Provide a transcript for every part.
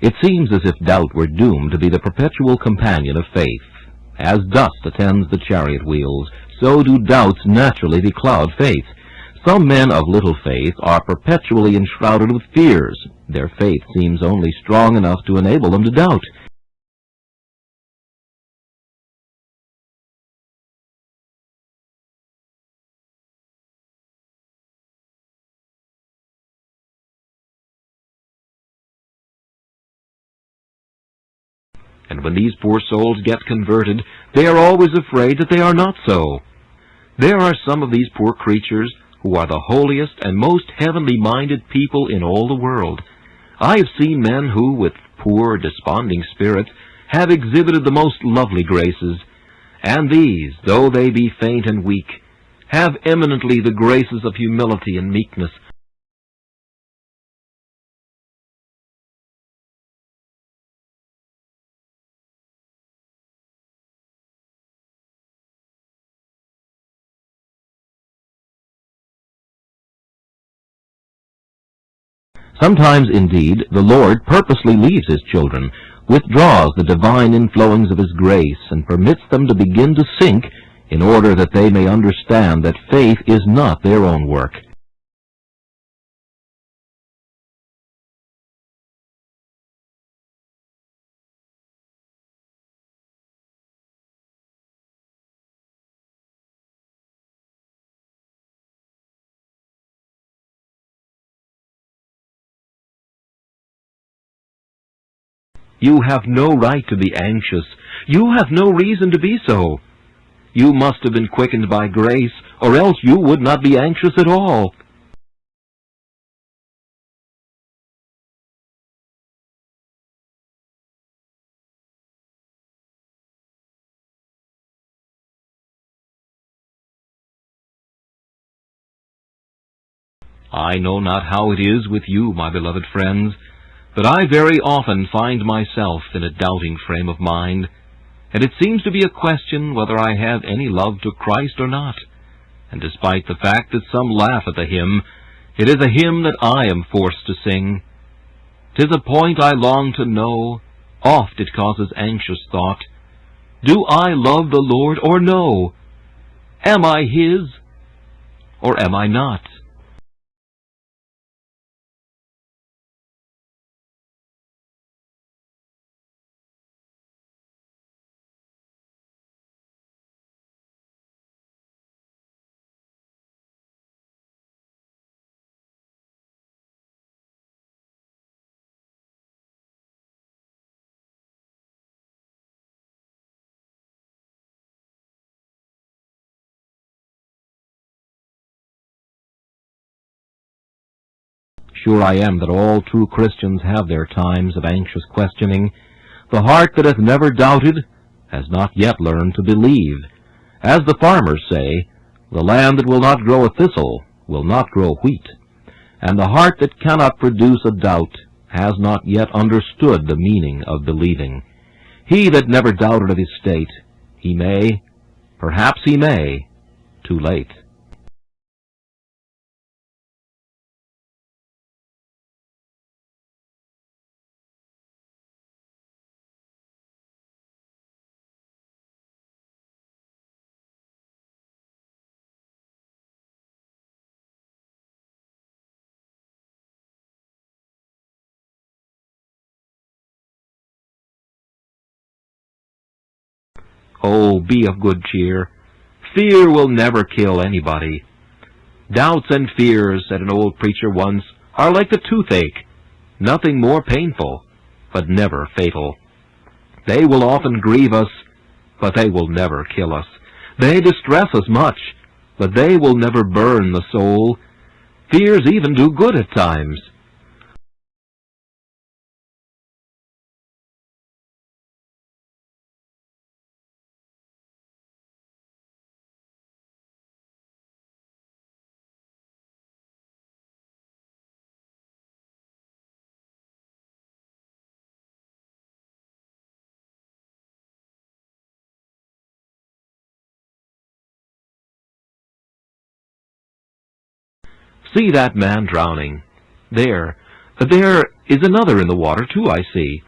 It seems as if doubt were doomed to be the perpetual companion of faith. As dust attends the chariot wheels, so do doubts naturally becloud faith. Some men of little faith are perpetually enshrouded with fears. Their faith seems only strong enough to enable them to doubt. And when these poor souls get converted, they are always afraid that they are not so. There are some of these poor creatures who are the holiest and most heavenly-minded people in all the world. I have seen men who, with poor, desponding spirits, have exhibited the most lovely graces, and these, though they be faint and weak, have eminently the graces of humility and meekness. Sometimes, indeed, the Lord purposely leaves His children, withdraws the divine inflowings of His grace, and permits them to begin to sink in order that they may understand that faith is not their own work. You have no right to be anxious. You have no reason to be so. You must have been quickened by grace, or else you would not be anxious at all. I know not how it is with you, my beloved friends, but I very often find myself in a doubting frame of mind, and it seems to be a question whether I have any love to Christ or not. And despite the fact that some laugh at the hymn, it is a hymn that I am forced to sing. 'Tis a point I long to know, oft it causes anxious thought. Do I love the Lord or no? Am I His or am I not? Sure I am that all true Christians have their times of anxious questioning. The heart that hath never doubted has not yet learned to believe. As the farmers say, the land that will not grow a thistle will not grow wheat. And the heart that cannot produce a doubt has not yet understood the meaning of believing. He that never doubted of his state, he may, perhaps he may, too late. Oh, be of good cheer. Fear will never kill anybody. Doubts and fears, said an old preacher once, are like the toothache, nothing more painful, but never fatal. They will often grieve us, but they will never kill us. They distress us much, but they will never burn the soul. Fears even do good at times. See that man drowning. There, There is another in the water, too, I see.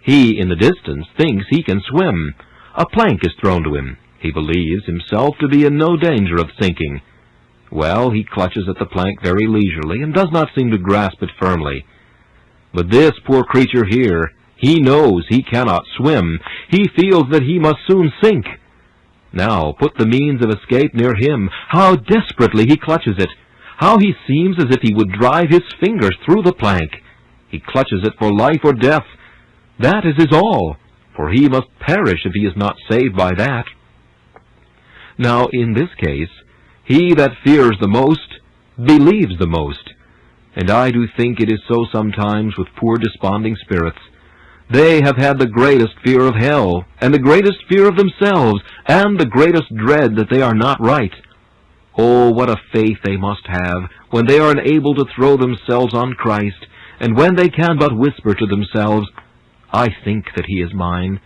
He, in the distance, thinks he can swim. A plank is thrown to him. He believes himself to be in no danger of sinking. Well, he clutches at the plank very leisurely, and does not seem to grasp it firmly. But this poor creature here, he knows he cannot swim. He feels that he must soon sink. Now, put the means of escape near him. How desperately he clutches it! How he seems as if he would drive his fingers through the plank! He clutches it for life or death. That is his all, for he must perish if he is not saved by that. Now, in this case, he that fears the most believes the most. And I do think it is so sometimes with poor desponding spirits. They have had the greatest fear of hell, and the greatest fear of themselves, and the greatest dread that they are not right. Oh, what a faith they must have when they are unable to throw themselves on Christ, and when they can but whisper to themselves, "I think that he is mine."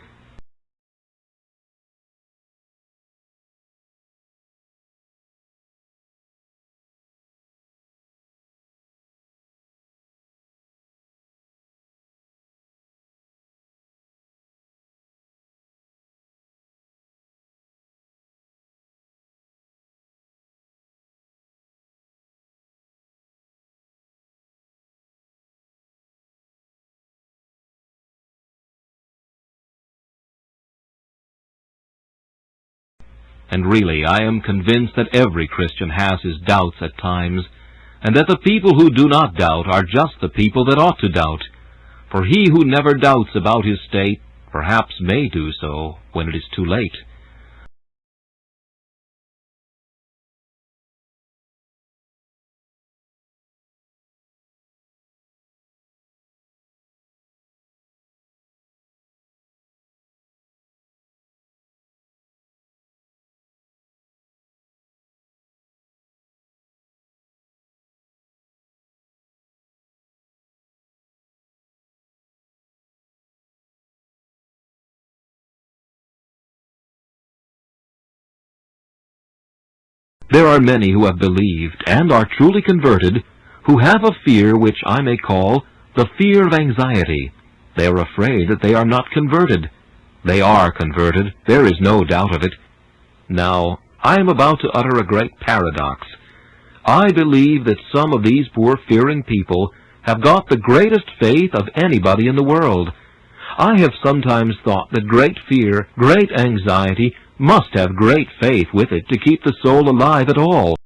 And really, I am convinced that every Christian has his doubts at times, and that the people who do not doubt are just the people that ought to doubt. For he who never doubts about his state perhaps may do so when it is too late. There are many who have believed and are truly converted, who have a fear which I may call the fear of anxiety. They are afraid that they are not converted. They are converted, there is no doubt of it. Now, I am about to utter a great paradox. I believe that some of these poor fearing people have got the greatest faith of anybody in the world. I have sometimes thought that great fear, great anxiety, must have great faith with it to keep the soul alive at all.